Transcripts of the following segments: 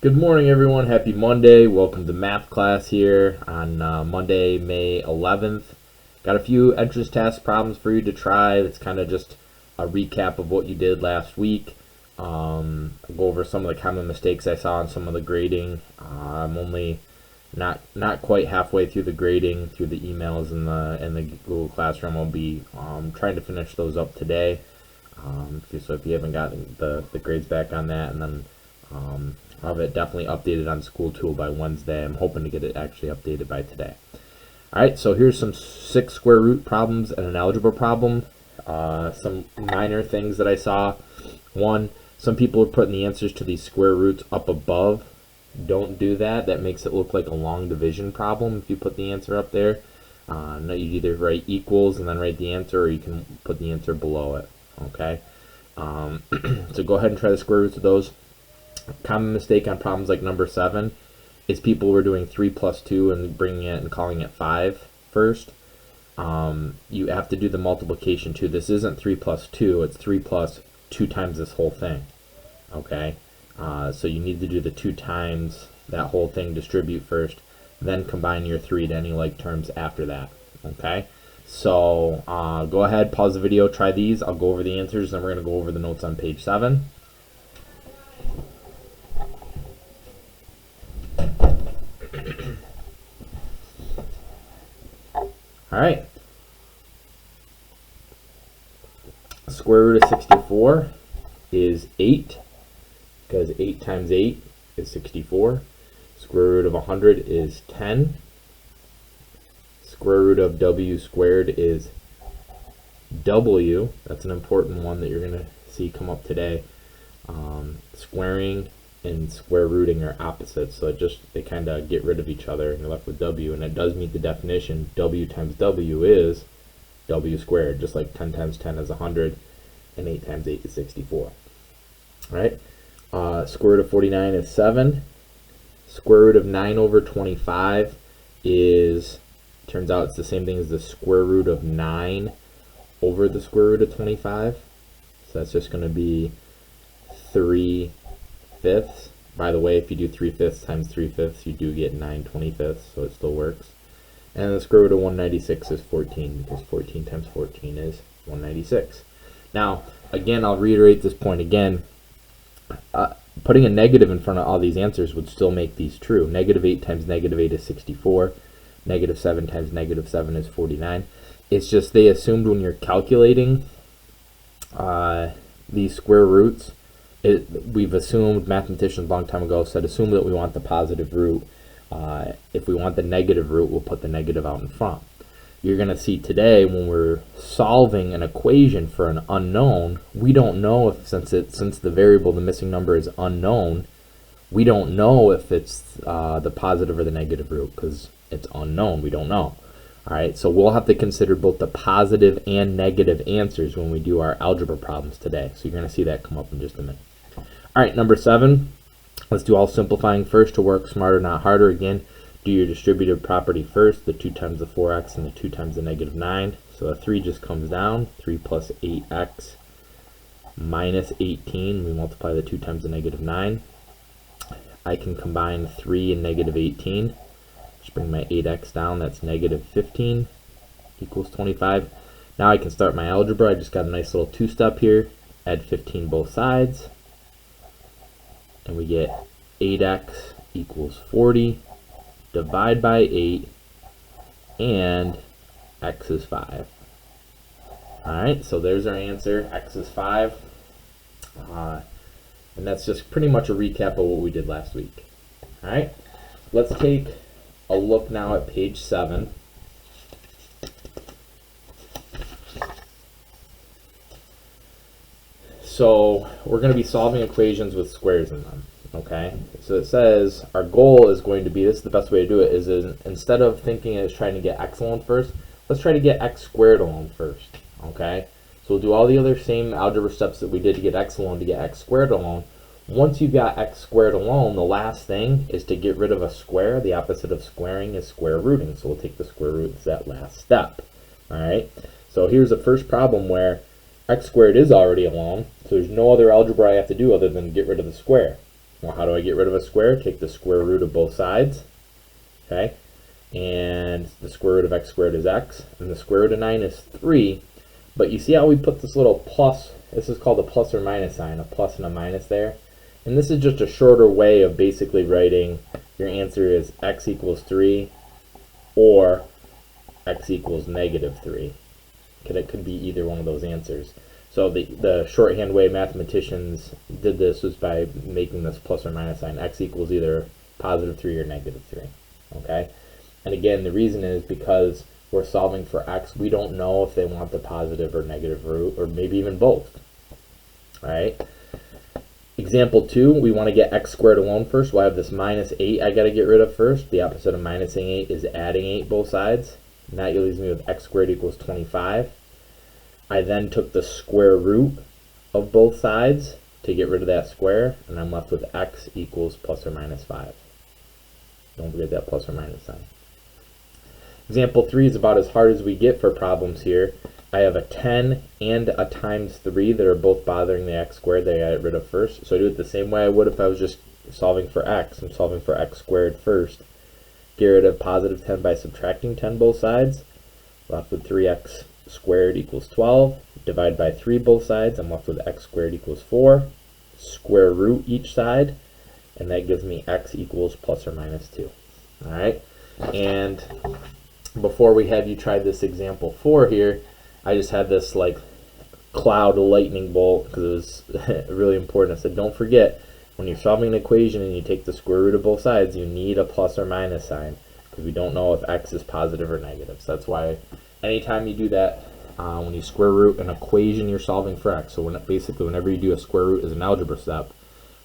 Good morning, everyone. Happy Monday. Welcome to math class here on Monday, May 11th. Got a few entrance task problems for you to try. It's kind of just a recap of what you did last week. I'll go over some of the common mistakes I saw in some of the grading. I'm only not quite halfway through the grading, through the emails and the Google Classroom. I'll be trying to finish those up today. So if you haven't gotten the grades back on that, and then I'll have it definitely updated on School Tool by Wednesday. I'm hoping to get it actually updated by today. Alright, so here's some 6 square root problems and an algebra problem. Some minor things that I saw. One, some people are putting the answers to these square roots up above. Don't do that. That makes it look like a long division problem if you put the answer up there. No, you either write equals and then write the answer, or you can put the answer below it. Okay? So go ahead and try the square roots of those. Common mistake on problems like number 7 is people were doing 3 plus 2 and bringing it and calling it 5 first. You have to do the multiplication too. This isn't 3 plus 2, it's 3 plus 2 times this whole thing. Okay? So you need to do the 2 times that whole thing, distribute first, then combine your 3 to any like terms after that. Okay? So go ahead, pause the video, try these. I'll go over the answers, and we're going to go over the notes on page 7. Alright, square root of 64 is 8, because 8 times 8 is 64. Square root of 100 is 10. Square root of w squared is w. That's an important one that you're going to see come up today. Squaring and square rooting are opposites, so they kind of get rid of each other, and you're left with w, and it does meet the definition. W times w is w squared, just like 10 times 10 is 100, and 8 times 8 is 64. Alright, square root of 49 is 7. Square root of 9 over 25 turns out it's the same thing as the square root of 9 over the square root of 25. So that's just going to be 3/5. By the way, if you do 3/5 times 3/5, you do get 9/25, so it still works. And the square root of 196 is 14, because 14 times 14 is 196. Now, again, I'll reiterate this point again. Putting a negative in front of all these answers would still make these true. Negative 8 times negative 8 is 64. Negative 7 times negative 7 is 49. It's just they assumed when you're calculating these square roots, we've assumed, mathematicians a long time ago said, assume that we want the positive root. If we want the negative root, we'll put the negative out in front. You're going to see today when we're solving an equation for an unknown, we don't know if, since the variable, the missing number, is unknown, we don't know if it's the positive or the negative root, because it's unknown. We don't know. Alright, so we'll have to consider both the positive and negative answers when we do our algebra problems today. So you're going to see that come up in just a minute. Alright, number 7. Let's do all simplifying first to work smarter, not harder. Again, do your distributive property first, the 2 times the 4x and the 2 times the negative 9. So the 3 just comes down, 3 plus 8x minus 18. We multiply the 2 times the negative 9. I can combine 3 and negative 18. Just bring my 8x down, that's negative 15 equals 25. Now I can start my algebra. I just got a nice little 2-step here. Add 15 both sides. And we get 8x equals 40. Divide by 8. And x is 5. Alright, so there's our answer. X is 5. And that's just pretty much a recap of what we did last week. Alright, let's take a look now at page 7. So we're going to be solving equations with squares in them. Okay, so it says our goal is going to be, this is the best way to do it, is instead of thinking as trying to get x alone first, let's try to get x squared alone first. Okay, so we'll do all the other same algebra steps that we did to get x alone to get x squared alone. Once you've got x squared alone, the last thing is to get rid of a square. The opposite of squaring is square rooting. So we'll take the square root as that last step. Alright, so here's the first problem where x squared is already alone, so there's no other algebra I have to do other than get rid of the square. Well, how do I get rid of a square? Take the square root of both sides. Okay, and the square root of x squared is x, and the square root of 9 is 3. But you see how we put this little plus, this is called a plus or minus sign, a plus and a minus there. And this is just a shorter way of basically writing your answer is x equals 3 or x equals negative 3. It could be either one of those answers. So the shorthand way mathematicians did this was by making this plus or minus sign. X equals either positive 3 or negative 3. Okay? And again, the reason is because we're solving for x. We don't know if they want the positive or negative root, or maybe even both. Alright? Example 2, we want to get x squared alone first. Well, I have this minus 8 I got to get rid of first. The opposite of minusing 8 is adding 8 both sides. And that leaves me with x squared equals 25. I then took the square root of both sides to get rid of that square, and I'm left with x equals plus or minus 5. Don't forget that plus or minus sign. Example 3 is about as hard as we get for problems here. I have a 10 and a times 3 that are both bothering the x squared that I got rid of first. So I do it the same way I would if I was just solving for x. I'm solving for x squared first. Get rid of positive 10 by subtracting 10 both sides. Left with 3x squared equals 12. Divide by 3 both sides. I'm left with x squared equals 4. Square root each side. And that gives me x equals plus or minus 2. Alright? And before we have you try this example 4 here, I just had this like cloud lightning bolt because it was really important. I said, don't forget, when you're solving an equation and you take the square root of both sides, you need a plus or minus sign because we don't know if x is positive or negative. So that's why anytime you do that, when you square root an equation, you're solving for x. So basically, whenever you do a square root as an algebra step,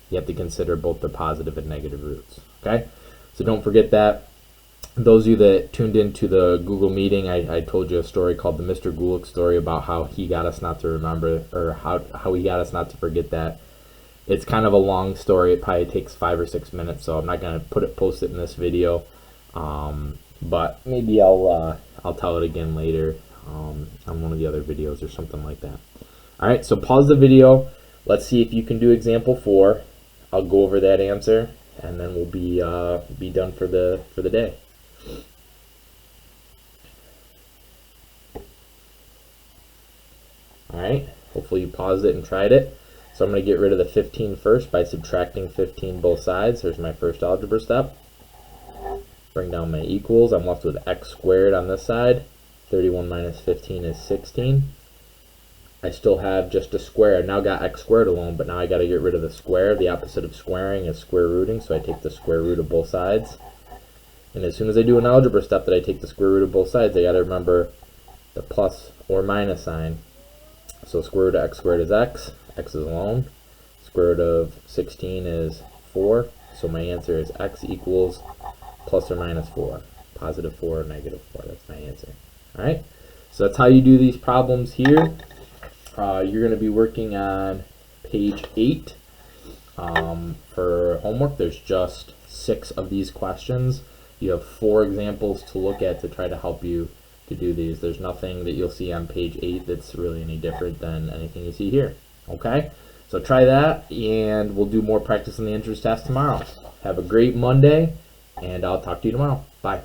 you have to consider both the positive and negative roots. Okay? So don't forget that. Those of you that tuned into the Google meeting, I told you a story called the Mr. Gulick story about how he got us not to remember, or how he got us not to forget that. It's kind of a long story. It probably takes 5 or 6 minutes, so I'm not going to post it in this video. But maybe I'll tell it again later on one of the other videos or something like that. All right, so pause the video. Let's see if you can do example 4. I'll go over that answer, and then we'll be done for the day. Alright, hopefully you paused it and tried it. So I'm going to get rid of the 15 first by subtracting 15 both sides. There's my first algebra step. Bring down my equals. I'm left with x squared on this side. 31 minus 15 is 16. I still have just a square. I've now got x squared alone, but now I got to get rid of the square. The opposite of squaring is square rooting, so I take the square root of both sides. And as soon as I do an algebra step that I take the square root of both sides, I got to remember the plus or minus sign. So square root of x squared is x. X is alone. Square root of 16 is 4. So my answer is x equals plus or minus 4. Positive 4 or negative 4. That's my answer. Alright? So that's how you do these problems here. You're going to be working on page 8 for homework. There's just 6 of these questions. You have 4 examples to look at to try to help you to do these. There's nothing that you'll see on page 8 that's really any different than anything you see here. Okay? So try that, and we'll do more practice on the interest test tomorrow. Have a great Monday, and I'll talk to you tomorrow. Bye.